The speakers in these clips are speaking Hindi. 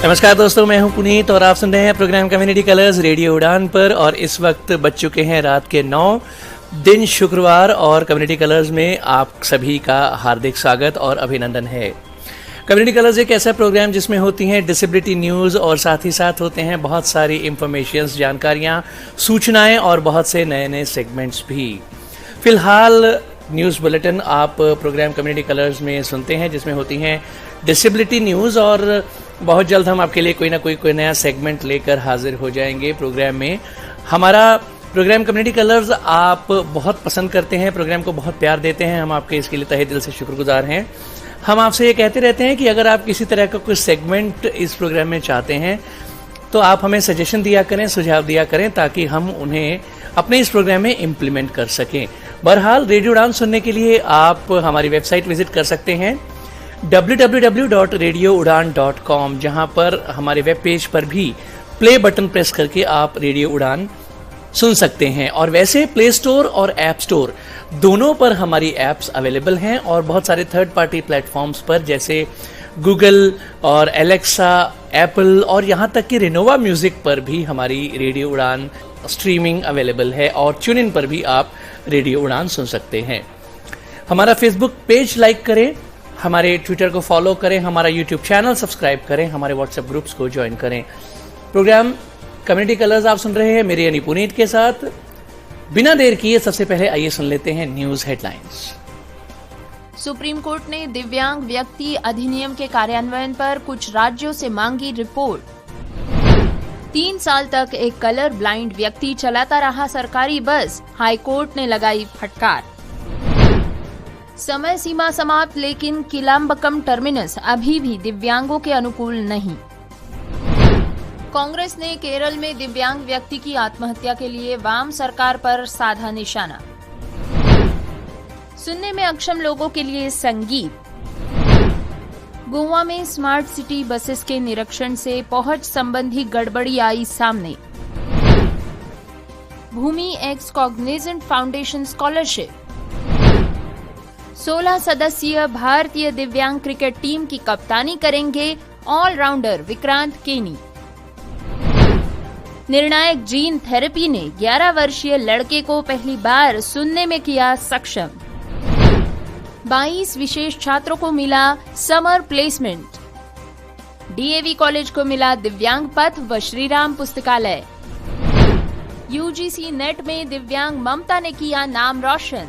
नमस्कार दोस्तों, मैं हूं पुनीत और आप सुन रहे हैं प्रोग्राम कम्युनिटी कलर्स रेडियो उड़ान पर। और इस वक्त बज चुके हैं रात के 9, दिन शुक्रवार, और कम्युनिटी कलर्स में आप सभी का हार्दिक स्वागत और अभिनंदन है। कम्युनिटी कलर्स एक ऐसा प्रोग्राम जिसमें होती हैं डिसेबिलिटी न्यूज़ और साथ ही साथ होते हैं बहुत सारी इंफॉर्मेशंस, जानकारियाँ, सूचनाएँ और बहुत से नए नए सेगमेंट्स भी। फ़िलहाल न्यूज़ बुलेटिन आप प्रोग्राम कम्युनिटी कलर्स में सुनते हैं जिसमें होती हैं डिसेबिलिटी न्यूज़, और बहुत जल्द हम आपके लिए कोई ना कोई नया सेगमेंट लेकर हाजिर हो जाएंगे प्रोग्राम में। हमारा प्रोग्राम कम्युनिटी कलर्स आप बहुत पसंद करते हैं, प्रोग्राम को बहुत प्यार देते हैं, हम आपके इसके लिए तहे दिल से शुक्रगुजार हैं। हम आपसे ये कहते रहते हैं कि अगर आप किसी तरह का कोई सेगमेंट इस प्रोग्राम में चाहते हैं तो आप हमें सजेशन दिया करें, सुझाव दिया करें, ताकि हम उन्हें अपने इस प्रोग्राम में इम्प्लीमेंट कर सकें। बहरहाल रेडियो उड़ान सुनने के लिए आप हमारी वेबसाइट विजिट कर सकते हैं www.radioudan.com, जहां पर हमारे वेब पेज पर भी प्ले बटन प्रेस करके आप रेडियो उड़ान सुन सकते हैं। और वैसे प्ले स्टोर और ऐप स्टोर दोनों पर हमारी ऐप्स अवेलेबल हैं, और बहुत सारे थर्ड पार्टी प्लेटफॉर्म्स पर जैसे गूगल और एलेक्सा, एप्पल और यहाँ तक कि रिनोवा म्यूजिक पर भी हमारी रेडियो उड़ान स्ट्रीमिंग अवेलेबल है, और ट्यून इन पर भी आप रेडियो उड़ान सुन सकते हैं। हमारा फेसबुक पेज लाइक करें, हमारे ट्विटर को फॉलो करें, हमारा यूट्यूब चैनल सब्सक्राइब करें, हमारे व्हाट्सएप ग्रुप्स को ज्वाइन करें। प्रोग्राम कम्युनिटी कलर्स आप सुन रहे हैं मेरे यानी पुनीत के साथ। बिना देर किए सबसे पहले आइए सुन लेते हैं न्यूज हेडलाइंस। सुप्रीम कोर्ट ने दिव्यांग व्यक्ति अधिनियम के कार्यान्वयन पर कुछ राज्यों से मांगी रिपोर्ट। 3 साल तक एक कलर ब्लाइंड व्यक्ति चलाता रहा सरकारी बस, हाई कोर्ट ने लगाई फटकार। समय सीमा समाप्त, लेकिन किलाम्बकम टर्मिनस अभी भी दिव्यांगों के अनुकूल नहीं। कांग्रेस ने केरल में दिव्यांग व्यक्ति की आत्महत्या के लिए वाम सरकार पर साधा निशाना। सुनने में अक्षम लोगों के लिए संगीत। गोवा में स्मार्ट सिटी बसेस के निरीक्षण से पहुंच संबंधी गड़बड़ी आई सामने। भूमि एक्स कॉग्निजेंट फाउंडेशन स्कॉलरशिप। 16 सदस्यीय भारतीय दिव्यांग क्रिकेट टीम की कप्तानी करेंगे ऑलराउंडर विक्रांत केनी। निर्णायक जीन थेरेपी ने 11 वर्षीय लड़के को पहली बार सुनने में किया सक्षम। 22 विशेष छात्रों को मिला समर प्लेसमेंट। डीएवी कॉलेज को मिला दिव्यांग पथ व श्रीराम पुस्तकालय। यूजीसी नेट में दिव्यांग ममता ने किया नाम रोशन।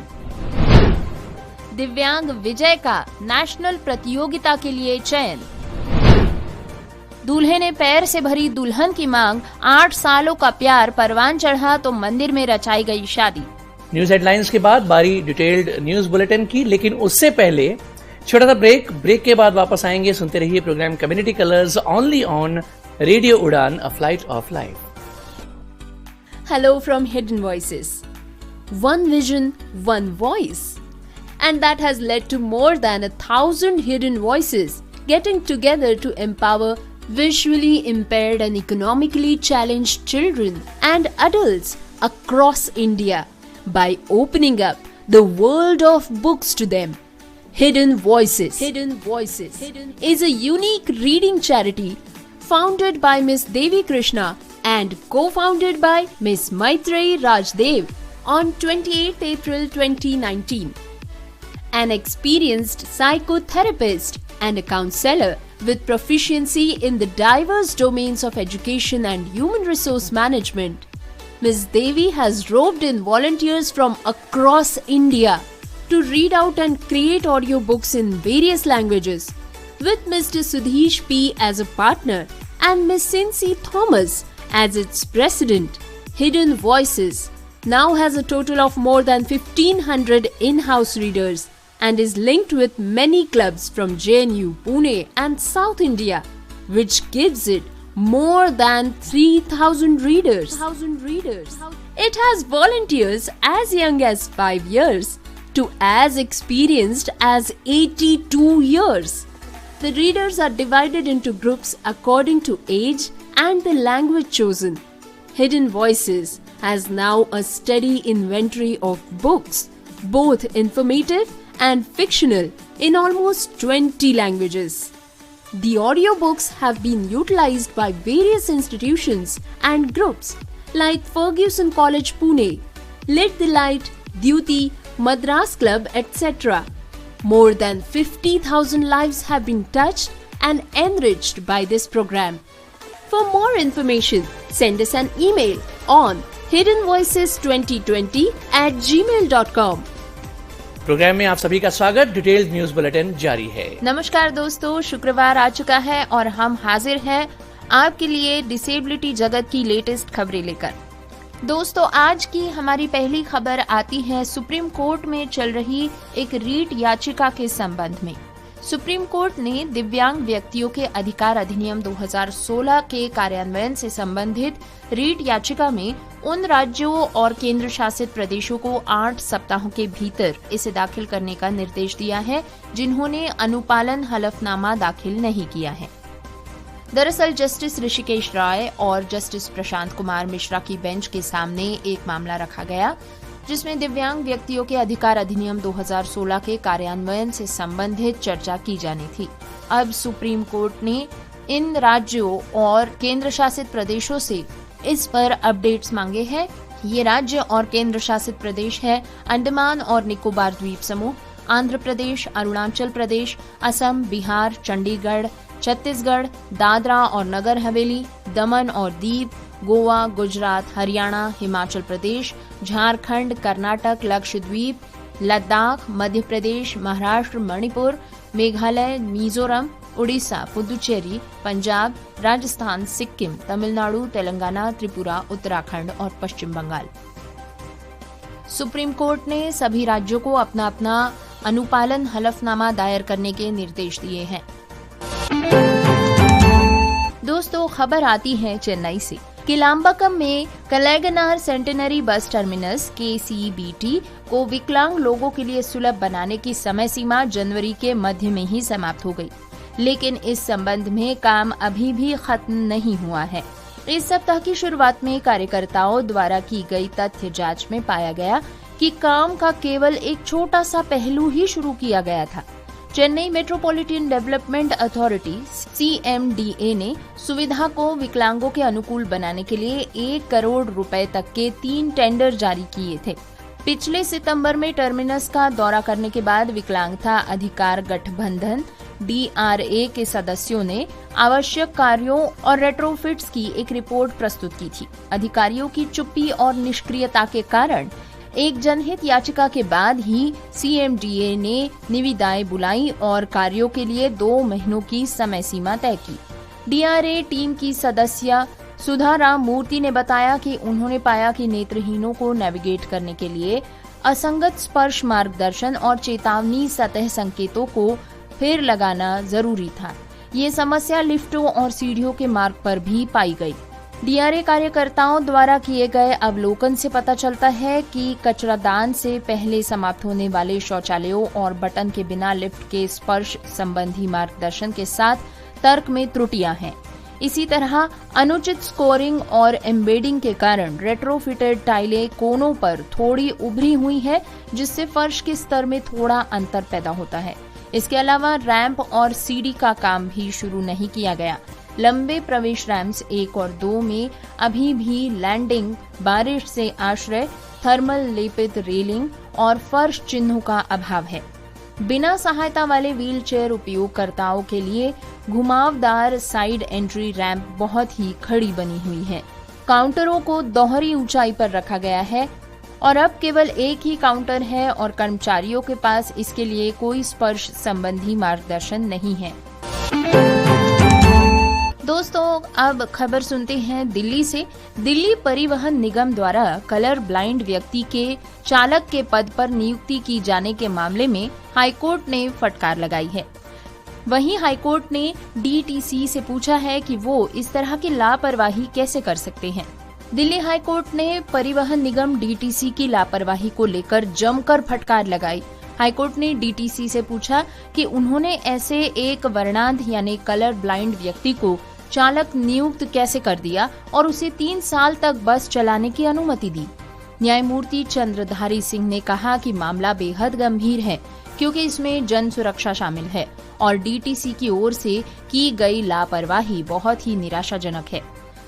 दिव्यांग विजय का नेशनल प्रतियोगिता के लिए चयन। दूल्हे ने पैर से भरी दुल्हन की मांग, 8 सालों का प्यार परवान चढ़ा तो मंदिर में रचाई गई शादी। न्यूज हेडलाइंस के बाद बारी डिटेल्ड न्यूज बुलेटिन की, लेकिन उससे पहले छोटा सा ब्रेक के बाद वापस आएंगे। सुनते रहिए programme community colours only on radio Udaan, a flight of life. Hello from hidden voices. One vision, one voice. And that has led to more than 1,000 hidden voices getting together to empower visually impaired and economically challenged children and adults across India by opening up the world of books to them. Hidden Voices is a unique reading charity founded by Miss Devi Krishna and co-founded by Miss Maitreyi Rajdev on 28th April 2019. An experienced psychotherapist and a counselor with proficiency in the diverse domains of education and human resource management, Ms. Devi has roped in volunteers from across India to read out and create audiobooks in various languages, with Mr. Sudhish P. as a partner and Ms. Cincy Thomas as its president. Hidden Voices now has a total of more than 1,500 in-house readers and is linked with many clubs from JNU, Pune and South India, which gives it more than 3,000 readers. It has volunteers as young as 5 years to as experienced as 82 years. The readers are divided into groups according to age and the language chosen. Hidden Voices has now a steady inventory of books, both informative and fictional, in almost 20 languages. The audiobooks have been utilized by various institutions and groups like Fergusson College Pune, Lit the Light, Duty, Madras Club, etc. More than 50,000 lives have been touched and enriched by this program. For more information, send us an email on hiddenvoices2020@gmail.com. Programme में आप सभी का स्वागत। डिटेल्ड न्यूज बुलेटिन जारी है। नमस्कार दोस्तों, शुक्रवार आ चुका है और हम हाजिर हैं आपके लिए डिसेबिलिटी जगत की लेटेस्ट खबरें लेकर। दोस्तों, आज की हमारी पहली खबर आती है सुप्रीम कोर्ट में चल रही एक रीट याचिका के संबंध में। सुप्रीम कोर्ट ने दिव्यांग व्यक्तियों के अधिकार अधिनियम 2016 के कार्यान्वयन से संबंधित रीट याचिका में उन राज्यों और केंद्र शासित प्रदेशों को 8 सप्ताहों के भीतर इसे दाखिल करने का निर्देश दिया है जिन्होंने अनुपालन हलफनामा दाखिल नहीं किया है। दरअसल जस्टिस ऋषिकेश राय और जस्टिस प्रशांत कुमार मिश्रा की बेंच के सामने एक मामला रखा गया जिसमें दिव्यांग व्यक्तियों के अधिकार अधिनियम 2016 के कार्यान्वयन से संबंधित चर्चा की जानी थी। अब सुप्रीम कोर्ट ने इन राज्यों और केंद्र शासित प्रदेशों से इस पर अपडेट्स मांगे हैं। ये राज्य और केंद्र शासित प्रदेश है अंडमान और निकोबार द्वीप समूह, आंध्र प्रदेश, अरुणाचल प्रदेश, असम, बिहार, चंडीगढ़, छत्तीसगढ़, दादरा और नगर हवेली, दमन और दीव, गोवा, गुजरात, हरियाणा, हिमाचल प्रदेश, झारखंड, कर्नाटक, लक्षद्वीप, लद्दाख, मध्य प्रदेश, महाराष्ट्र, मणिपुर, मेघालय, मिजोरम, उड़ीसा, पुदुचेरी, पंजाब, राजस्थान, सिक्किम, तमिलनाडु, तेलंगाना, त्रिपुरा, उत्तराखंड और पश्चिम बंगाल। सुप्रीम कोर्ट ने सभी राज्यों को अपना अपना अनुपालन हलफनामा दायर करने के निर्देश दिए हैं। दोस्तों, खबर आती है चेन्नई से। किलाम्बकम में Kalaignar centenary bus terminus KCBT को विकलांग लोगों के लिए सुलभ बनाने की समय सीमा जनवरी के मध्य में ही समाप्त हो गई, लेकिन इस संबंध में काम अभी भी खत्म नहीं हुआ है। इस सप्ताह की शुरुआत में कार्यकर्ताओं द्वारा की गई तथ्य जांच में पाया गया कि काम का केवल एक छोटा सा पहलू ही शुरू किया गया था। Chennai metropolitan development authority CMDA ने सुविधा को विकलांगों के अनुकूल बनाने के लिए 1 करोड़ रुपए तक के 3 टेंडर जारी किए थे। पिछले सितंबर में टर्मिनस का दौरा करने के बाद विकलांगता अधिकार गठबंधन DRA के सदस्यों ने आवश्यक कार्यों और रेट्रोफिट्स की एक रिपोर्ट प्रस्तुत की थी। अधिकारियों की चुप्पी और निष्क्रियता के कारण एक जनहित याचिका के बाद ही CMDA ने निविदाएं बुलाई और कार्यों के लिए 2 महीनों की समय सीमा तय की। DRA टीम की सदस्य सुधा राम मूर्ति ने बताया कि उन्होंने पाया कि नेत्रहीनों को नेविगेट करने के लिए असंगत स्पर्श मार्गदर्शन और चेतावनी सतह संकेतों को फिर लगाना जरूरी था। ये समस्या लिफ्टों और सीढ़ियों के मार्ग पर भी पाई गई। DRA कार्यकर्ताओं द्वारा किए गए अवलोकन से पता चलता है कि कचरादान से पहले समाप्त होने वाले शौचालयों और बटन के बिना लिफ्ट के स्पर्श संबंधी मार्गदर्शन के साथ तर्क में त्रुटियां हैं। इसी तरह अनुचित स्कोरिंग और एम्बेडिंग के कारण रेट्रोफिटेड टाइलें कोनों पर थोड़ी उभरी हुई है, जिससे फर्श के स्तर में थोड़ा अंतर पैदा होता है। इसके अलावा रैंप और सीढ़ी का काम भी शुरू नहीं किया गया। लंबे प्रवेश रैम्प्स 1 और 2 में अभी भी लैंडिंग, बारिश से आश्रय, थर्मल लेपित रेलिंग और फर्श चिन्हों का अभाव है। बिना सहायता वाले व्हील चेयर उपयोगकर्ताओं के लिए घुमावदार साइड एंट्री रैंप बहुत ही खड़ी बनी हुई है। काउंटरों को दोहरी ऊंचाई पर रखा गया है और अब केवल एक ही काउंटर है और कर्मचारियों के पास इसके लिए कोई स्पर्श संबंधी मार्गदर्शन नहीं है। दोस्तों, अब खबर सुनते हैं दिल्ली से। दिल्ली परिवहन निगम द्वारा कलर ब्लाइंड व्यक्ति के चालक के पद पर नियुक्ति की जाने के मामले में हाईकोर्ट ने फटकार लगाई है। वहीं हाईकोर्ट ने DTC से पूछा है कि वो इस तरह की लापरवाही कैसे कर सकते हैं। दिल्ली हाईकोर्ट ने परिवहन निगम DTC की लापरवाही को लेकर जमकर फटकार लगाई। हाईकोर्ट ने DTC से पूछा कि उन्होंने ऐसे एक वर्णांध यानी कलर ब्लाइंड व्यक्ति को चालक नियुक्त कैसे कर दिया और उसे 3 साल तक बस चलाने की अनुमति दी। न्यायमूर्ति चंद्रधारी सिंह ने कहा कि मामला बेहद गंभीर है क्योंकि इसमें जन सुरक्षा शामिल है और डीटीसी की ओर से की गई लापरवाही बहुत ही निराशाजनक है।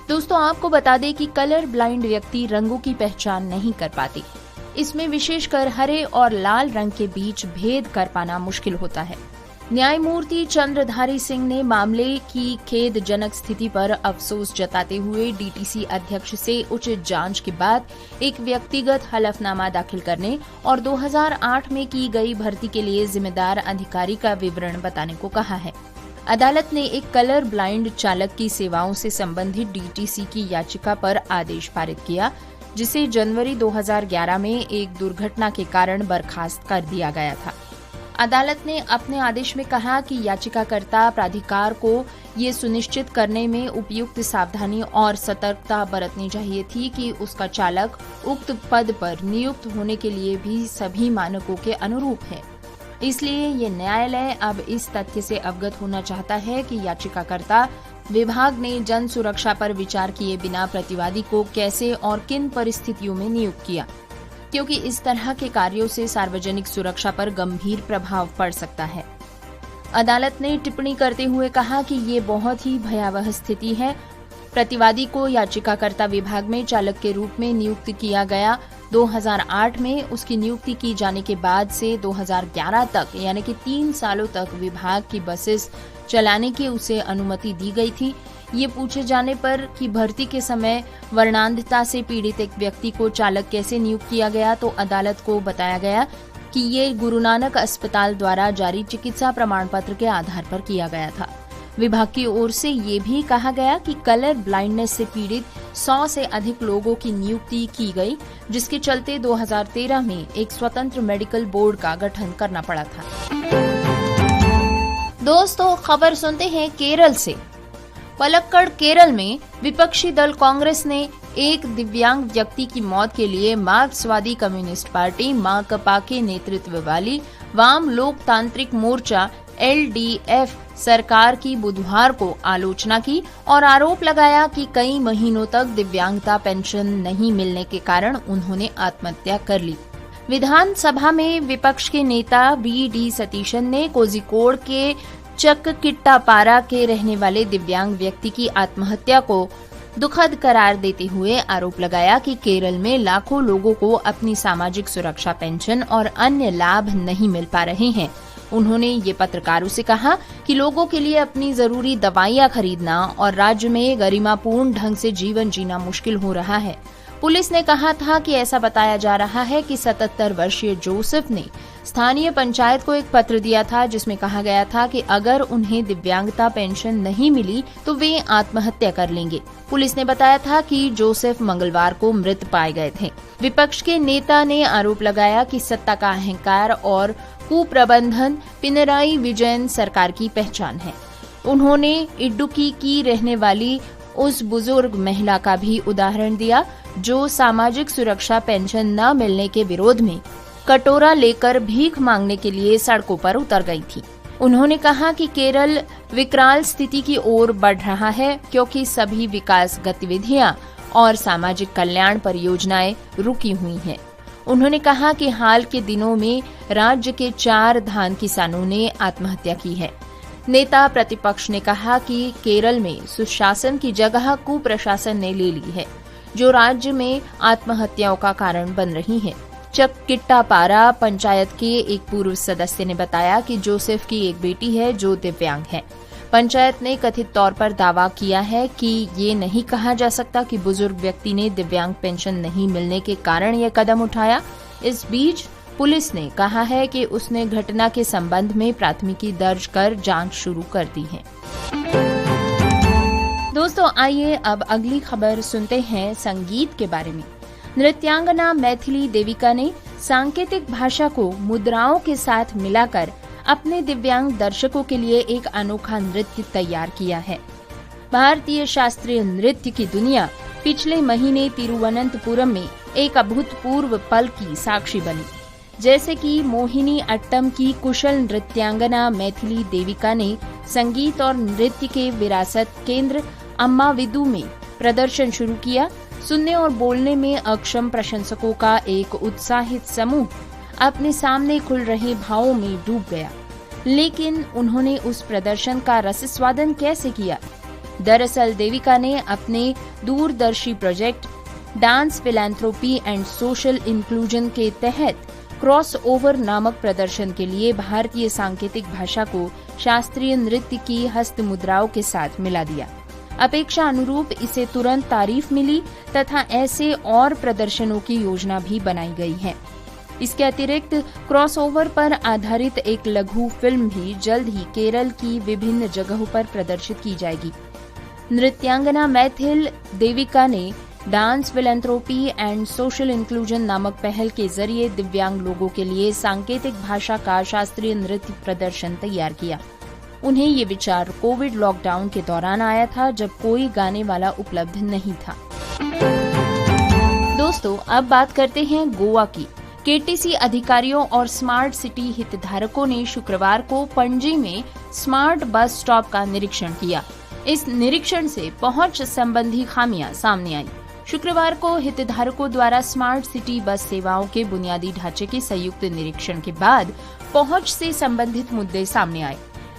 दोस्तों, आपको बता दें कि कलर ब्लाइंड व्यक्ति रंगों की पहचान नहीं कर पाते। इसमें विशेषकर हरे और लाल रंग के बीच भेद कर पाना मुश्किल होता है। न्यायमूर्ति चंद्रधारी सिंह ने मामले की खेदजनक स्थिति पर अफसोस जताते हुए डीटीसी अध्यक्ष से उचित जांच के बाद एक व्यक्तिगत हलफनामा दाखिल करने और 2008 में की गई भर्ती के लिए जिम्मेदार अधिकारी का विवरण बताने को कहा है। अदालत ने एक कलर ब्लाइंड चालक की सेवाओं से संबंधित डीटीसी की याचिका पर आदेश पारित किया, जिसे जनवरी 2011 में एक दुर्घटना के कारण बर्खास्त कर दिया गया था। अदालत ने अपने आदेश में कहा कि याचिकाकर्ता प्राधिकार को ये सुनिश्चित करने में उपयुक्त सावधानी और सतर्कता बरतनी चाहिए थी कि उसका चालक उक्त पद पर नियुक्त होने के लिए भी सभी मानकों के अनुरूप है। इसलिए ये न्यायालय अब इस तथ्य से अवगत होना चाहता है कि याचिकाकर्ता विभाग ने जन सुरक्षा पर विचार किए बिना प्रतिवादी को कैसे और किन परिस्थितियों में नियुक्त किया, क्योंकि इस तरह के कार्यों से सार्वजनिक सुरक्षा पर गंभीर प्रभाव पड़ सकता है। अदालत ने टिप्पणी करते हुए कहा कि ये बहुत ही भयावह स्थिति है। प्रतिवादी को याचिकाकर्ता विभाग में चालक के रूप में नियुक्त किया गया। 2008 में उसकी नियुक्ति की जाने के बाद से 2011 तक यानी कि 3 सालों तक विभाग की बसेस चलाने की उसे अनुमति दी गई थी। ये पूछे जाने पर कि भर्ती के समय वर्णांधता से पीड़ित एक व्यक्ति को चालक कैसे नियुक्त किया गया, तो अदालत को बताया गया कि ये गुरु नानक अस्पताल द्वारा जारी चिकित्सा प्रमाण पत्र के आधार पर किया गया था। विभाग की ओर से ये भी कहा गया कि कलर ब्लाइंडनेस से पीड़ित 100 से अधिक लोगों की नियुक्ति की गई, जिसके चलते 2013 में एक स्वतंत्र मेडिकल बोर्ड का गठन करना पड़ा था। दोस्तों, खबर सुनते हैं केरल से। पलक्कड़, केरल में विपक्षी दल कांग्रेस ने एक दिव्यांग व्यक्ति की मौत के लिए मार्क्सवादी कम्युनिस्ट पार्टी माकपा के नेतृत्व वाली वाम लोकतांत्रिक मोर्चा LDF सरकार की बुधवार को आलोचना की और आरोप लगाया कि कई महीनों तक दिव्यांगता पेंशन नहीं मिलने के कारण उन्होंने आत्महत्या कर ली। विधानसभा में विपक्ष के नेता VD सतीशन ने कोझिकोड के चक्किट्टापारा के रहने वाले दिव्यांग व्यक्ति की आत्महत्या को दुखद करार देते हुए आरोप लगाया कि केरल में लाखों लोगों को अपनी सामाजिक सुरक्षा पेंशन और अन्य लाभ नहीं मिल पा रहे हैं। उन्होंने ये पत्रकारों से कहा कि लोगों के लिए अपनी जरूरी दवाइयां खरीदना और राज्य में गरिमापूर्ण ढंग से जीवन जीना मुश्किल हो रहा है। पुलिस ने कहा था कि ऐसा बताया जा रहा है कि 77 वर्षीय जोसेफ ने स्थानीय पंचायत को एक पत्र दिया था, जिसमें कहा गया था कि अगर उन्हें दिव्यांगता पेंशन नहीं मिली तो वे आत्महत्या कर लेंगे। पुलिस ने बताया था कि जोसेफ मंगलवार को मृत पाए गए थे। विपक्ष के नेता ने आरोप लगाया कि सत्ता का अहंकार और कुप्रबंधन पिनराई विजयन सरकार की पहचान है। उन्होंने इडुक्की की रहने वाली उस बुजुर्ग महिला का भी उदाहरण दिया जो सामाजिक सुरक्षा पेंशन न मिलने के विरोध में कटोरा लेकर भीख मांगने के लिए सड़कों पर उतर गई थी। उन्होंने कहा कि केरल विकराल स्थिति की ओर बढ़ रहा है क्योंकि सभी विकास गतिविधियां और सामाजिक कल्याण परियोजनाएं रुकी हुई हैं। उन्होंने कहा कि हाल के दिनों में राज्य के 4 धान किसानों ने आत्महत्या की है। नेता प्रतिपक्ष ने कहा कि केरल में सुशासन की जगह कुप्रशासन ने ले ली है, जो राज्य में आत्महत्याओं का कारण बन रही है। चक्किट्टापारा पंचायत के एक पूर्व सदस्य ने बताया कि जोसेफ की एक बेटी है जो दिव्यांग है। पंचायत ने कथित तौर पर दावा किया है कि ये नहीं कहा जा सकता कि बुजुर्ग व्यक्ति ने दिव्यांग पेंशन नहीं मिलने के कारण यह कदम उठाया। इस बीच पुलिस ने कहा है कि उसने घटना के संबंध में प्राथमिकी दर्ज कर जांच शुरू कर दी है। दोस्तों, आइए अब अगली खबर सुनते हैं संगीत के बारे में। नृत्यांगना मैथिली देविका ने सांकेतिक भाषा को मुद्राओं के साथ मिलाकर अपने दिव्यांग दर्शकों के लिए एक अनोखा नृत्य तैयार किया है। भारतीय शास्त्रीय नृत्य की दुनिया पिछले महीने तिरुवनंतपुरम में एक अभूतपूर्व पल की साक्षी बनी। जैसे कि मोहिनी अट्टम की कुशल नृत्यांगना मैथिली देविका ने संगीत और नृत्य के विरासत केंद्र अम्माविदु में प्रदर्शन शुरू किया। सुनने और बोलने में अक्षम प्रशंसकों का एक उत्साहित समूह अपने सामने खुल रहे भावों में डूब गया। लेकिन उन्होंने उस प्रदर्शन का रसस्वादन कैसे किया? दरअसल देविका ने अपने दूरदर्शी project dance philanthropy and social inclusion के तहत क्रॉस ओवर नामक प्रदर्शन के लिए भारतीय सांकेतिक भाषा को शास्त्रीय नृत्य की हस्त मुद्राओं के साथ मिला दिया। अपेक्षा अनुरूप इसे तुरंत तारीफ मिली तथा ऐसे और प्रदर्शनों की योजना भी बनाई गई है। इसके अतिरिक्त क्रॉसओवर पर आधारित एक लघु फिल्म भी जल्द ही केरल की विभिन्न जगहों पर प्रदर्शित की जाएगी। नृत्यांगना मैथिल देविका ने dance philanthropy and social inclusion नामक पहल के जरिए दिव्यांग लोगों के लिए सांकेतिक भाषा का शास्त्रीय नृत्य प्रदर्शन तैयार किया। उन्हें ये विचार कोविड लॉकडाउन के दौरान आया था, जब कोई गाने वाला उपलब्ध नहीं था। दोस्तों, अब बात करते हैं गोवा की। केटीसी अधिकारियों और स्मार्ट सिटी हितधारकों ने शुक्रवार को पणजी में स्मार्ट बस स्टॉप का निरीक्षण किया। इस निरीक्षण से पहुंच संबंधी खामियां सामने आई। शुक्रवार को हितधारकों द्वारा स्मार्ट सिटी बस सेवाओं के बुनियादी ढांचे के संयुक्त निरीक्षण के बाद पहुंच से संबंधित मुद्दे सामने आए।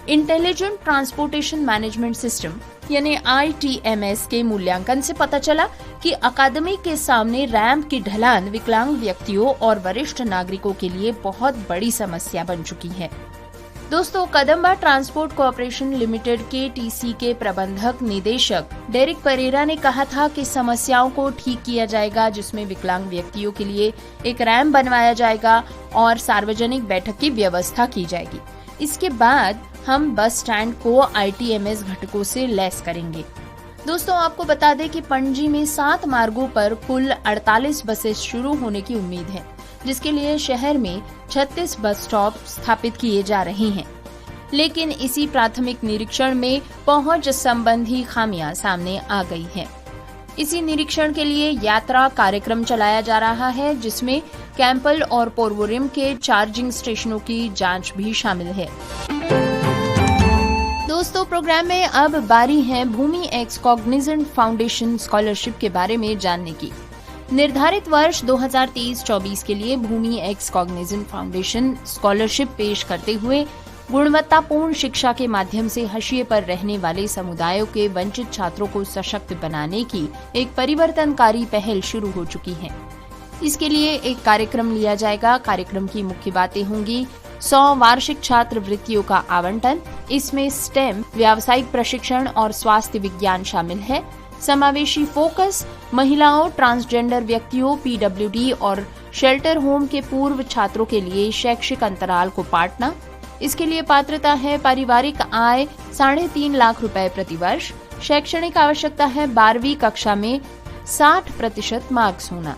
इंटेलिजेंट ट्रांसपोर्टेशन मैनेजमेंट सिस्टम यानी ITMS के मूल्यांकन से पता चला कि अकादमी के सामने रैंप की ढलान विकलांग व्यक्तियों और वरिष्ठ नागरिकों के लिए बहुत बड़ी समस्या बन चुकी है। दोस्तों, Kadamba transport corporation limited KTC के प्रबंधक निदेशक डेरिक परेरा ने कहा था कि समस्याओं को ठीक किया जाएगा, जिसमें विकलांग व्यक्तियों के लिए एक रैंप बनवाया जाएगा और सार्वजनिक बैठक की व्यवस्था की जाएगी। इसके बाद हम बस स्टैंड को ITMS घटकों से लैस करेंगे। दोस्तों, आपको बता दें कि पणजी में 7 मार्गों पर कुल 48 बसेस शुरू होने की उम्मीद है, जिसके लिए शहर में 36 बस स्टॉप स्थापित किए जा रहे हैं। लेकिन इसी प्राथमिक निरीक्षण में पहुंच संबंधी खामियां सामने आ गई हैं। इसी निरीक्षण के लिए यात्रा कार्यक्रम चलाया जा रहा है, जिसमें कैंपल और पोरवोरिम के चार्जिंग स्टेशनों की जांच भी शामिल है। दोस्तों, प्रोग्राम में अब बारी है भूमि एक्स कॉग्निजेंट फाउंडेशन स्कॉलरशिप के बारे में जानने की। निर्धारित वर्ष 2023-24 के लिए भूमि एक्स कॉग्निजेंट फाउंडेशन स्कॉलरशिप पेश करते हुए गुणवत्तापूर्ण शिक्षा के माध्यम से हाशिए पर रहने वाले समुदायों के वंचित छात्रों को सशक्त बनाने की एक परिवर्तनकारी पहल शुरू हो चुकी है। इसके लिए एक कार्यक्रम लिया जाएगा। कार्यक्रम की मुख्य बातें होंगी 100 वार्षिक छात्र वृत्तियों का आवंटन। इसमें स्टेम, व्यावसायिक प्रशिक्षण और स्वास्थ्य विज्ञान शामिल है। समावेशी फोकस, महिलाओं, ट्रांसजेंडर व्यक्तियों, PWD और शेल्टर होम के पूर्व छात्रों के लिए शैक्षिक अंतराल को पाटना। इसके लिए पात्रता है पारिवारिक आय 3.5 लाख रुपए प्रति वर्ष। शैक्षणिक आवश्यकता है 12वीं कक्षा में 60% मार्क्स होना।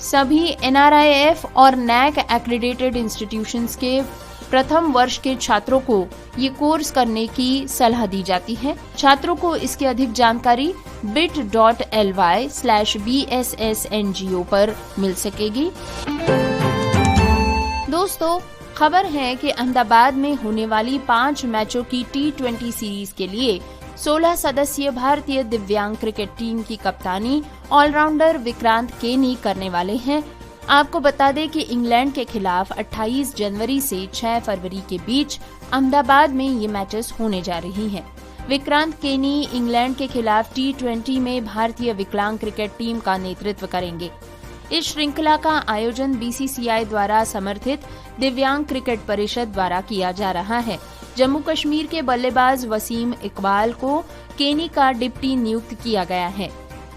सभी NRIF और NAC एक्रेडिटेड इंस्टीट्यूशंस के प्रथम वर्ष के छात्रों को ये कोर्स करने की सलाह दी जाती है। छात्रों को इसकी अधिक जानकारी bit.ly/BSSNGO पर मिल सकेगी। दोस्तों, खबर है कि अहमदाबाद में होने वाली 5 मैचों की T20 सीरीज के लिए 16 सदस्यीय भारतीय दिव्यांग क्रिकेट टीम की कप्तानी ऑलराउंडर विक्रांत केनी करने वाले हैं। आपको बता दें कि इंग्लैंड के खिलाफ 28 जनवरी से 6 फरवरी के बीच अहमदाबाद में ये मैचेस होने जा रही हैं। विक्रांत केनी इंग्लैंड के खिलाफ T20 में भारतीय विकलांग क्रिकेट टीम का नेतृत्व करेंगे। इस श्रृंखला का आयोजन BCCI द्वारा समर्थित दिव्यांग क्रिकेट परिषद द्वारा किया जा रहा है। जम्मू कश्मीर के बल्लेबाज वसीम इकबाल को केनी का डिप्टी नियुक्त किया गया है।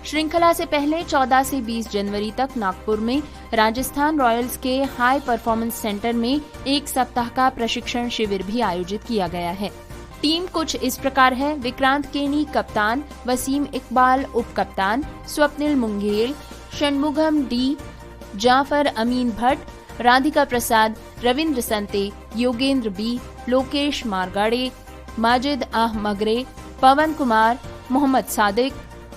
श्रृंखला से पहले 14 से 20 जनवरी तक नागपुर में राजस्थान रॉयल्स के हाई परफॉर्मेंस सेंटर में 1 सप्ताह का प्रशिक्षण शिविर भी आयोजित किया गया है। टीम कुछ इस प्रकार है: विक्रांत केनी कप्तान, वसीम इकबाल उप कप्तान, स्वप्निल मुंगेल, षणमुगम डी, जाफर अमीन भट्ट, राधिका प्रसाद, रविंद्र संते, योगेंद्र बी, लोकेश मारगाड़े, माजिद आह Magre, Pawan Kumar, Mohammad Sadiq,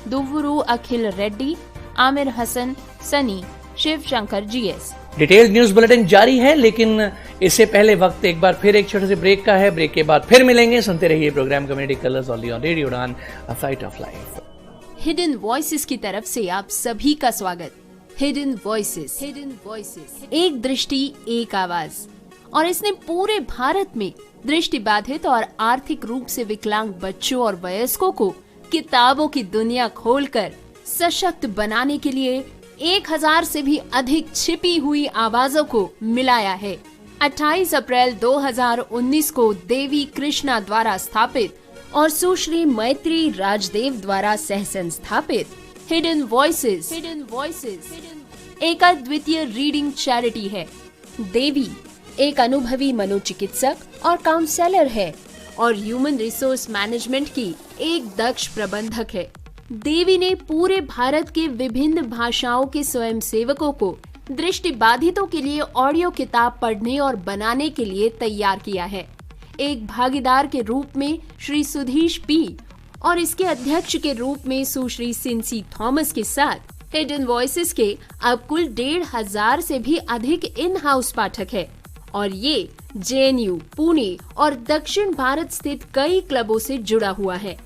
Duvvuru Akhil Reddy, Aamir Hasan, Sunny, Shiv Shankar GS। Detail news bulletin जारी है, लेकिन इससे पहले वक्त एक बार फिर एक छोटे से ब्रेक का है। ब्रेक के बाद फिर मिलेंगे। सुनते रहिए programme community colours on radio Udaan, a flight of life. Hidden voices की तरफ से आप सभी का स्वागत। Hidden voices. एक दृष्टि एक आवाज, और इसने पूरे भारत में दृष्टिबाधित और आर्थिक रूप से विकलांग बच्चों और वयस्कों को किताबों की दुनिया खोलकर सशक्त बनाने के लिए 1000 से भी अधिक छिपी हुई आवाजों को मिलाया है। 28 अप्रैल 2019 को देवी कृष्णा द्वारा स्थापित और सुश्री मैत्री राजदेव द्वारा सह संस्थापित हिडन वॉइसेस एक अद्वितीय रीडिंग चैरिटी है। देवी एक अनुभवी मनोचिकित्सक और काउंसलर है और ह्यूमन रिसोर्स मैनेजमेंट की एक दक्ष प्रबंधक है। देवी ने पूरे भारत के विभिन्न भाषाओं के स्वयंसेवकों को दृष्टिबाधितों के लिए ऑडियो किताब पढ़ने और बनाने के लिए तैयार किया है। एक भागीदार के रूप में श्री सुधीश पी और इसके अध्यक्ष के रूप में सुश्री सिंसी थॉमस के साथ हिडन वॉइसेस के अब कुल 1500 से भी अधिक इन हाउस पाठक है और ये JNU, पुणे और दक्षिण भारत स्थित कई क्लबों से जुड़ा हुआ है,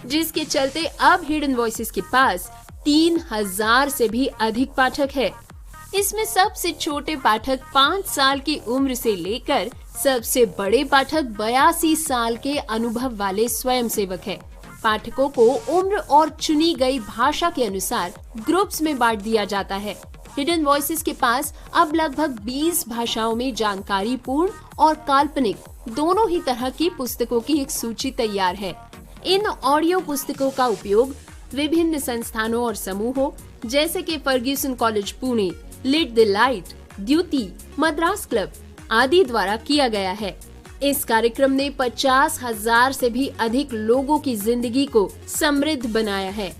जिसके चलते अब हिडन वॉइसेस के पास 3000 से भी अधिक पाठक है। इसमें सबसे छोटे पाठक 5 साल की उम्र से लेकर सबसे बड़े पाठक 82 साल के अनुभव वाले स्वयंसेवक है। पाठकों को उम्र और चुनी गई भाषा के अनुसार ग्रुप्स में बांट दिया जाता है। हिडन वॉइसेस के पास अब लगभग 20 भाषाओं में जानकारी पूर्ण और काल्पनिक दोनों ही तरह की पुस्तकों की एक सूची तैयार है। इन ऑडियो पुस्तकों का उपयोग विभिन्न संस्थानों और समूहों जैसे कि Fergusson college Pune, lit the light, Dyuti, Madras club आदि द्वारा किया गया है। इस कार्यक्रम ने 50,000 से भी अधिक लोगों की जिंदगी को समृद्ध बनाया है।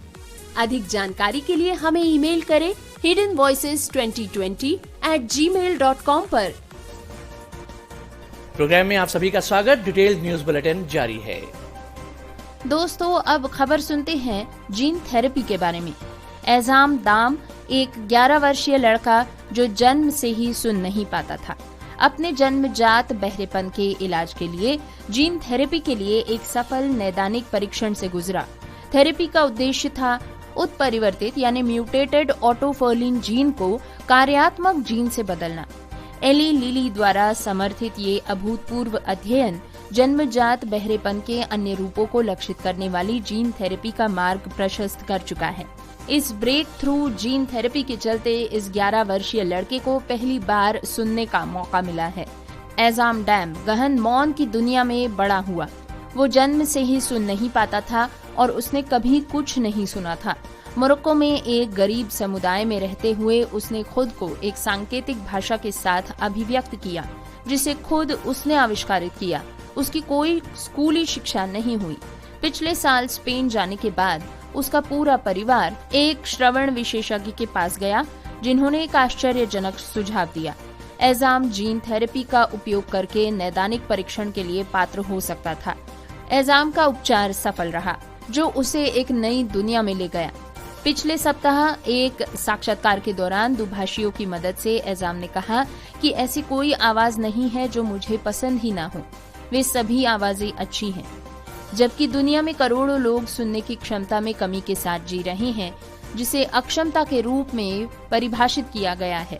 अधिक जानकारी के लिए हमें ईमेल करें hiddenvoices2020@gmail.com पर। प्रोग्राम में आप सभी का स्वागत। डिटेल्ड न्यूज बुलेटिन जारी है। दोस्तों, अब खबर सुनते हैं जीन थेरेपी के बारे में। एजाम दाम एक 11 वर्षीय लड़का जो जन्म से ही सुन नहीं पाता था, अपने जन्मजात बहरेपन के इलाज के लिए जीन थेरेपी के लिए एक सफल नैदानिक परीक्षण से गुजरा। थेरेपी का उद्देश्य था उत्परिवर्तित यानी म्यूटेटेड ऑटोफर्लिन जीन को कार्यात्मक जीन से बदलना। एली लिली द्वारा समर्थित ये अभूतपूर्व अध्ययन जन्मजात बहरेपन के अन्य रूपों को लक्षित करने वाली जीन थेरेपी का मार्ग प्रशस्त कर चुका है। इस ब्रेक थ्रू जीन थेरेपी के चलते इस 11 वर्षीय लड़के को पहली बार सुनने का मौका मिला है। एजाम डैम गहन मौन की दुनिया में बड़ा हुआ। वो जन्म से ही सुन नहीं पाता था और उसने कभी कुछ नहीं सुना था। मोरक्को में एक गरीब समुदाय में रहते हुए उसने खुद को एक सांकेतिक भाषा के साथ अभिव्यक्त किया, जिसे खुद उसने आविष्कारित किया। उसकी कोई स्कूली शिक्षा नहीं हुई। पिछले साल स्पेन जाने के बाद उसका पूरा परिवार एक श्रवण विशेषज्ञ के पास गया, जिन्होंने एक आश्चर्यजनक सुझाव दिया। एजाम जीन थेरेपी का उपयोग करके नैदानिक परीक्षण के लिए पात्र हो सकता था। एजाम का उपचार सफल रहा, जो उसे एक नई दुनिया में ले गया। पिछले सप्ताह एक साक्षात्कार के दौरान दुभाषियों की मदद से एजाम ने कहा कि ऐसी कोई आवाज नहीं है जो मुझे पसंद ही ना हो। वे सभी आवाजें अच्छी हैं। जबकि दुनिया में करोड़ों लोग सुनने की क्षमता में कमी के साथ जी रहे हैं, जिसे अक्षमता के रूप में परिभाषित किया गया है।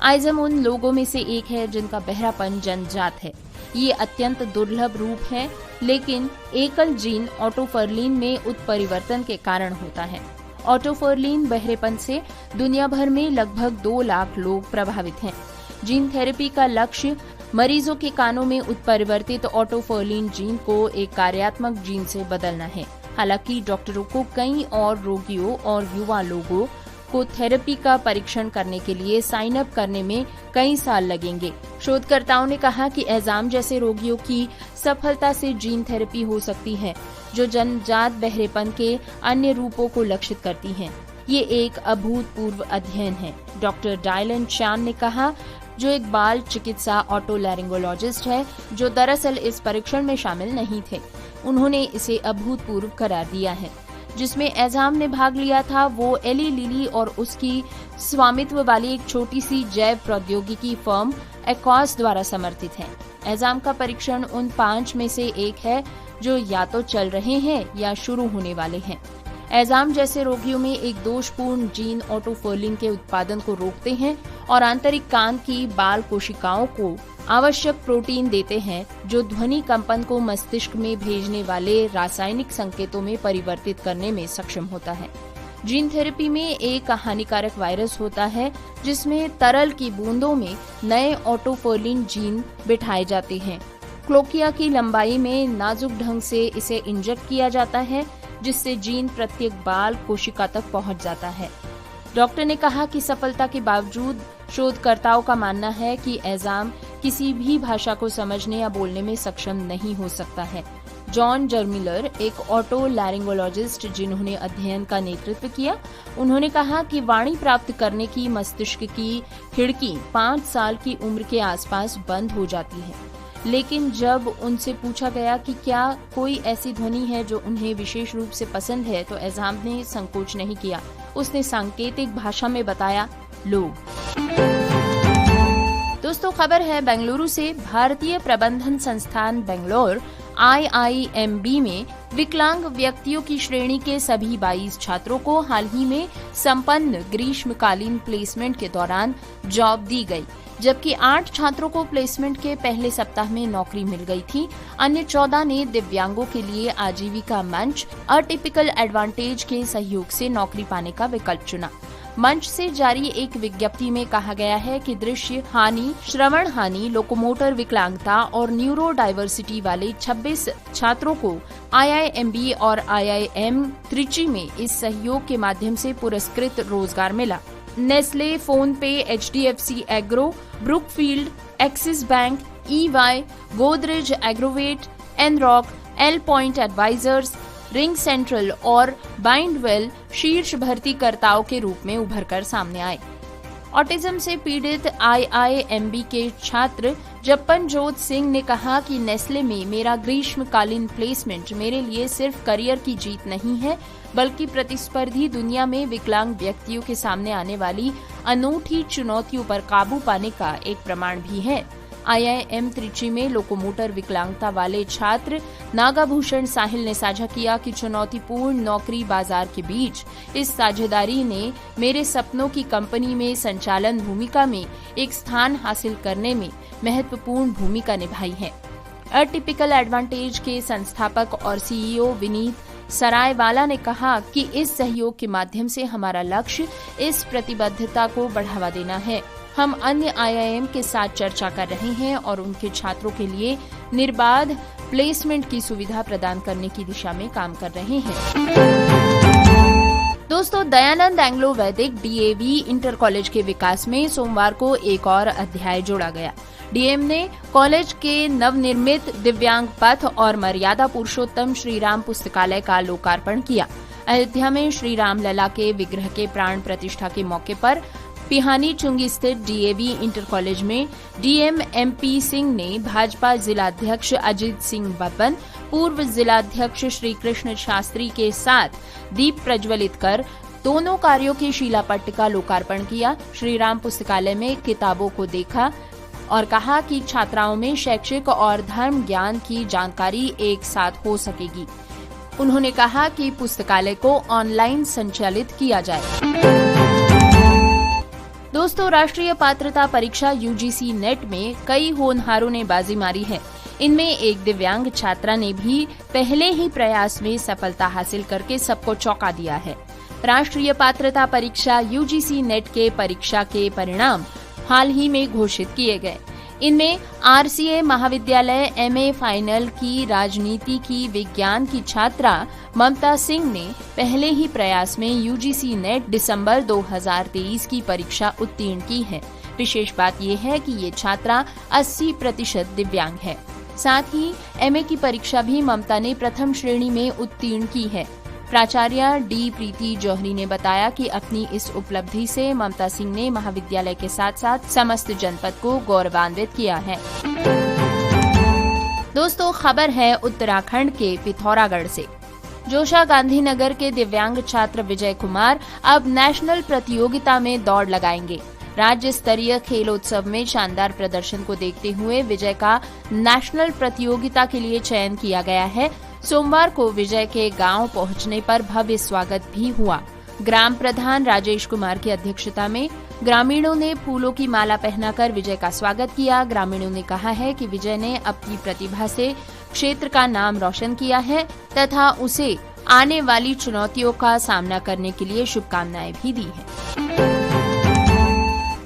आइजम उन लोगों में से एक है जिनका बहरापन जन्मजात है। ये अत्यंत दुर्लभ रूप है, लेकिन एकल जीन ऑटोफर्लिन में उत्परिवर्तन के कारण होता है। ऑटोफर्लिन बहरेपन से दुनिया भर में लगभग 2 लाख लोग प्रभावित हैं। जीन थेरेपी का लक्ष्य मरीजों के कानों में उत्परिवर्तित ऑटोफर्लिन जीन को एक कार्यात्मक जीन से बदलना है। हालांकि डॉक्टरों को कई और रोगियों और युवा लोगों को थेरेपी का परीक्षण करने के लिए साइन अप करने में कई साल लगेंगे। शोधकर्ताओं ने कहा कि एजाम जैसे रोगियों की सफलता से जीन थेरेपी हो सकती है, जो जन्मजात बहरेपन के अन्य रूपों को लक्षित करती हैं। ये एक अभूतपूर्व अध्ययन है, डॉक्टर डायलन चान ने कहा, जो एक बाल चिकित्सा ऑटोलैरिंगोलॉजिस्ट है, जो दरअसल इस परीक्षण में शामिल नहीं थे। उन्होंने इसे अभूतपूर्व करार दिया है। जिसमें एजाम ने भाग लिया था, वो एली लिली और उसकी स्वामित्व वाली एक छोटी सी जैव प्रौद्योगिकी फर्म एकॉस द्वारा समर्थित है। एजाम का परीक्षण उन 5 में से एक है जो या तो चल रहे हैं या शुरू होने वाले हैं। एजाम जैसे रोगियों में एक दोषपूर्ण जीन ऑटोफोलिन के उत्पादन को रोकते हैं और आंतरिक कान की बाल कोशिकाओं को आवश्यक प्रोटीन देते हैं जो ध्वनि कंपन को मस्तिष्क में भेजने वाले रासायनिक संकेतों में परिवर्तित करने में सक्षम होता है। जीन थेरेपी में एक हानिकारक वायरस होता है जिसमें तरल की बूंदों में नए ऑटोफोलिन जीन बिठाए जाते हैं। क्लोकिया की लंबाई में नाजुक ढंग से इसे इंजेक्ट किया जाता है जिससे जीन प्रत्येक बाल कोशिका तक पहुंच जाता है। डॉक्टर ने कहा कि सफलता के बावजूद शोधकर्ताओं का मानना है कि एजाम किसी भी भाषा को समझने या बोलने में सक्षम नहीं हो सकता है। जॉन जर्मिलर एक ऑटो लैरिंगोलॉजिस्ट जिन्होंने अध्ययन का नेतृत्व किया, उन्होंने कहा कि वाणी प्राप्त करने की मस्तिष्क की खिड़की 5 साल की उम्र के आसपास बंद हो जाती है। लेकिन जब उनसे पूछा गया कि क्या कोई ऐसी ध्वनि है जो उन्हें विशेष रूप से पसंद है तो एजाम ने संकोच नहीं किया। उसने सांकेतिक भाषा में बताया, लोग। दोस्तों, खबर है बेंगलुरु से। भारतीय प्रबंधन संस्थान बेंगलोर IIMB में विकलांग व्यक्तियों की श्रेणी के सभी 22 छात्रों को हाल ही में संपन्न ग्रीष्मकालीन प्लेसमेंट के दौरान जॉब दी गई, जबकि 8 छात्रों को प्लेसमेंट के पहले सप्ताह में नौकरी मिल गई थी। अन्य 14 ने दिव्यांगों के लिए आजीविका मंच अटिपिकल एडवांटेज के सहयोग से नौकरी पाने का विकल्प चुना। मंच से जारी एक विज्ञप्ति में कहा गया है कि दृश्य हानि, श्रवण हानि, लोकोमोटर विकलांगता और न्यूरो डाइवर्सिटी वाले 26 छात्रों को IIMB और IIM त्रिची में इस सहयोग के माध्यम से पुरस्कृत रोजगार मिला। नेस्ले, फोन पे, HDFC एग्रो, Brookfield, Axis Bank, EY, Godrej Agrovet, Anarock, L point advisors, Ring Central और बाइंडवेल शीर्ष भर्तीकर्ताओं के रूप में उभरकर सामने आए। ऑटिज्म से पीड़ित IIMB के छात्र जप्पनजोत सिंह ने कहा कि नेस्ले में मेरा ग्रीष्मकालीन प्लेसमेंट मेरे लिए सिर्फ करियर की जीत नहीं है, बल्कि प्रतिस्पर्धी दुनिया में विकलांग व्यक्तियों के सामने आने वाली अनूठी चुनौतियों पर काबू पाने का एक प्रमाण भी है। IIM त्रिची में लोकोमोटर विकलांगता वाले छात्र नागाभूषण साहिल ने साझा किया कि चुनौतीपूर्ण नौकरी बाजार के बीच इस साझेदारी ने मेरे सपनों की कंपनी में संचालन भूमिका में एक स्थान हासिल करने में महत्वपूर्ण भूमिका निभाई है। अटिपिकल एडवांटेज के संस्थापक और CEO विनीत सरायवाला ने कहा कि इस सहयोग के माध्यम से हमारा लक्ष्य इस प्रतिबद्धता को बढ़ावा देना है। हम अन्य IIM के साथ चर्चा कर रहे हैं और उनके छात्रों के लिए निर्बाध प्लेसमेंट की सुविधा प्रदान करने की दिशा में काम कर रहे हैं। दोस्तों, दयानंद एंग्लो वैदिक DAV इंटर कॉलेज के विकास में सोमवार को एक और अध्याय जोड़ा गया। DM ने कॉलेज के नवनिर्मित दिव्यांग पथ और मर्यादा पुरुषोत्तम श्रीराम पुस्तकालय का लोकार्पण किया। अयोध्या में श्री राम लला के विग्रह के प्राण प्रतिष्ठा के मौके पर पिहानी चुंगी स्थित DAV इंटर कॉलेज में DM MP सिंह ने भाजपा जिलाध्यक्ष अजित सिंह बब्बन, पूर्व जिलाध्यक्ष श्री कृष्ण शास्त्री के साथ दीप प्रज्वलित कर दोनों कार्यों के शिलापट्ट का लोकार्पण किया। श्री राम पुस्तकालय में किताबों को देखा और कहा कि छात्राओं में शैक्षिक और धर्म ज्ञान की जानकारी एक साथ हो सकेगी। उन्होंने कहा कि पुस्तकालय को ऑनलाइन संचालित किया जाए। दोस्तों, राष्ट्रीय पात्रता परीक्षा UGC नेट में कई होनहारों ने बाजी मारी है। इनमें एक दिव्यांग छात्रा ने भी पहले ही प्रयास में सफलता हासिल करके सबको चौंका दिया है। राष्ट्रीय पात्रता परीक्षा UGC नेट के परीक्षा के परिणाम हाल ही में घोषित किए गए। इनमें RCA महाविद्यालय MA फाइनल की राजनीति की विज्ञान की छात्रा ममता सिंह ने पहले ही प्रयास में UGC नेट दिसंबर 2023 की परीक्षा उत्तीर्ण की है। विशेष बात यह है कि ये छात्रा 80% दिव्यांग है। साथ ही MA की परीक्षा भी ममता ने प्रथम श्रेणी में उत्तीर्ण की है। प्राचार्य D प्रीति जौहरी ने बताया कि अपनी इस उपलब्धि से ममता सिंह ने महाविद्यालय के साथ साथ समस्त जनपद को गौरवान्वित किया है। दोस्तों, खबर है उत्तराखंड के पिथौरागढ़ से। जोशा गांधीनगर के दिव्यांग छात्र विजय कुमार अब नेशनल प्रतियोगिता में दौड़ लगाएंगे। राज्य स्तरीय खेलोत्सव में शानदार प्रदर्शन को देखते हुए विजय का नेशनल प्रतियोगिता के लिए चयन किया गया है। सोमवार को विजय के गांव पहुंचने पर भव्य स्वागत भी हुआ। ग्राम प्रधान राजेश कुमार की अध्यक्षता में ग्रामीणों ने फूलों की माला पहनाकर विजय का स्वागत किया। ग्रामीणों ने कहा है कि विजय ने अपनी प्रतिभा से क्षेत्र का नाम रोशन किया है तथा उसे आने वाली चुनौतियों का सामना करने के लिए शुभकामनाएं भी दी हैं।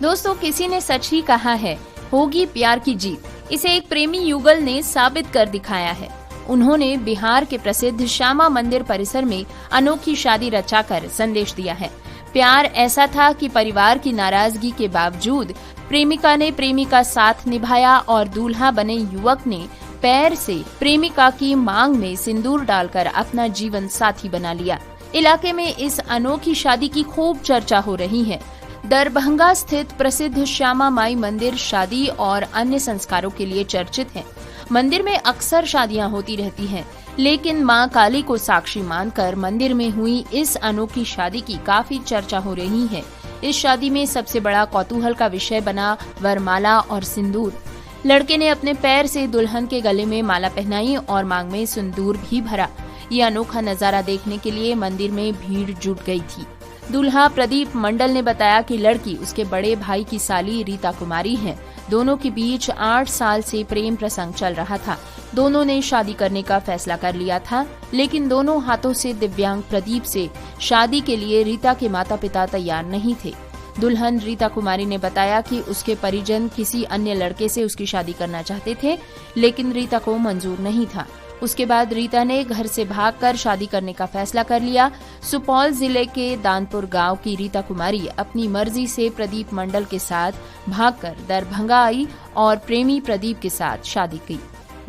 दोस्तों, किसी ने सच ही कहा है, होगी प्यार की जीत। इसे एक प्रेमी युगल ने साबित कर दिखाया है। उन्होंने बिहार के प्रसिद्ध श्यामा मंदिर परिसर में अनोखी शादी रचाकर संदेश दिया है। प्यार ऐसा था कि परिवार की नाराजगी के बावजूद प्रेमिका ने प्रेमी का साथ निभाया और दूल्हा बने युवक ने पैर से प्रेमिका की मांग में सिंदूर डालकर अपना जीवन साथी बना लिया। इलाके में इस अनोखी शादी की खूब चर्चा हो रही है। दरभंगा स्थित प्रसिद्ध श्यामा माई मंदिर शादी और अन्य संस्कारों के लिए चर्चित है। मंदिर में अक्सर शादियां होती रहती हैं, लेकिन मां काली को साक्षी मानकर मंदिर में हुई इस अनोखी शादी की काफी चर्चा हो रही है। इस शादी में सबसे बड़ा कौतूहल का विषय बना वरमाला और सिंदूर। लड़के ने अपने पैर से दुल्हन के गले में माला पहनाई और मांग में सिंदूर भी भरा। ये अनोखा नजारा देखने के लिए मंदिर में भीड़ जुट गई थी। दूल्हा प्रदीप मंडल ने बताया कि लड़की उसके बड़े भाई की साली रीता कुमारी है। दोनों के बीच 8 साल से प्रेम प्रसंग चल रहा था। दोनों ने शादी करने का फैसला कर लिया था, लेकिन दोनों हाथों से दिव्यांग प्रदीप से शादी के लिए रीता के माता पिता तैयार नहीं थे। दुल्हन रीता कुमारी ने बताया कि उसके परिजन किसी अन्य लड़के से उसकी शादी करना चाहते थे, लेकिन रीता को मंजूर नहीं था। उसके बाद रीता ने घर से भागकर शादी करने का फैसला कर लिया। सुपौल जिले के दानपुर गांव की रीता कुमारी अपनी मर्जी से प्रदीप मंडल के साथ भागकर दरभंगा आई और प्रेमी प्रदीप के साथ शादी की।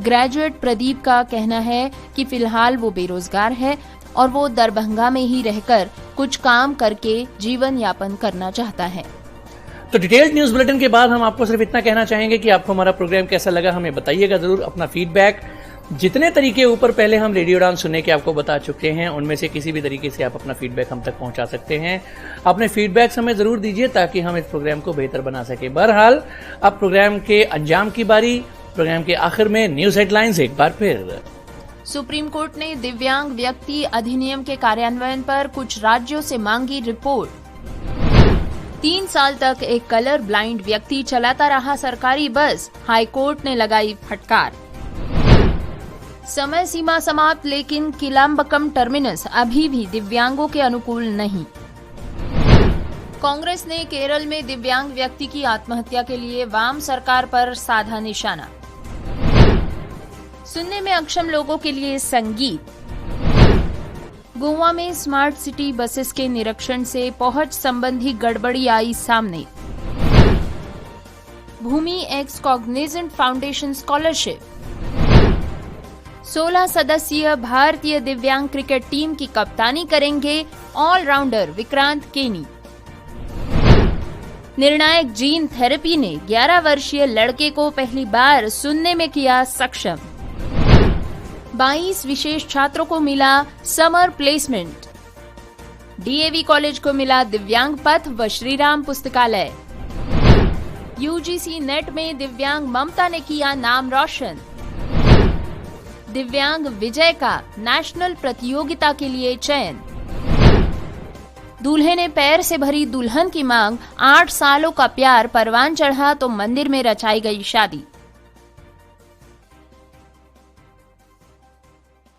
ग्रेजुएट प्रदीप का कहना है कि फिलहाल वो बेरोजगार है और वो दरभंगा में ही रहकर कुछ काम करके जीवन यापन करना चाहता है। तो डिटेल्ड न्यूज बुलेटिन के बाद हम आपको सिर्फ इतना कहना चाहेंगे कि आपको हमारा प्रोग्राम कैसा लगा, हमें बताइएगा जरूर। अपना फीडबैक जितने तरीके ऊपर पहले हम रेडियो उड़ान सुनने के आपको बता चुके हैं, उनमें से किसी भी तरीके से आप अपना फीडबैक हम तक पहुंचा सकते हैं। अपने फीडबैक हमें जरूर दीजिए ताकि हम इस प्रोग्राम को बेहतर बना सके। बहरहाल अब प्रोग्राम के अंजाम की बारी। प्रोग्राम के आखिर में न्यूज हेडलाइंस एक बार फिर। सुप्रीम कोर्ट ने दिव्यांग व्यक्ति अधिनियम के कार्यान्वयन पर कुछ राज्यों से मांगी रिपोर्ट। 3 साल तक एक कलर ब्लाइंड व्यक्ति चलाता रहा सरकारी बस, हाईकोर्ट ने लगाई फटकार। समय सीमा समाप्त, लेकिन किलाम्बकम टर्मिनस अभी भी दिव्यांगों के अनुकूल नहीं। कांग्रेस ने केरल में दिव्यांग व्यक्ति की आत्महत्या के लिए वाम सरकार पर साधा निशाना। सुनने में अक्षम लोगों के लिए संगीत। गोवा में स्मार्ट सिटी बसेस के निरीक्षण से पहुंच संबंधी गड़बड़ी आई सामने। भूमि एक्स कॉग्निजेंट फाउंडेशन स्कॉलरशिप। 16 सदस्यीय भारतीय दिव्यांग क्रिकेट टीम की कप्तानी करेंगे ऑलराउंडर विक्रांत केनी। निर्णायक जीन थेरेपी ने 11 वर्षीय लड़के को पहली बार सुनने में किया सक्षम। 22 विशेष छात्रों को मिला समर प्लेसमेंट। डीएवी कॉलेज को मिला दिव्यांग पथ व श्रीराम पुस्तकालय। यूजीसी नेट में दिव्यांग ममता ने किया नाम रोशन। दिव्यांग विजय का नेशनल प्रतियोगिता के लिए चयन। दूल्हे ने पैर से भरी दुल्हन की मांग, 8 सालों का प्यार परवान चढ़ा तो मंदिर में रचाई गई शादी।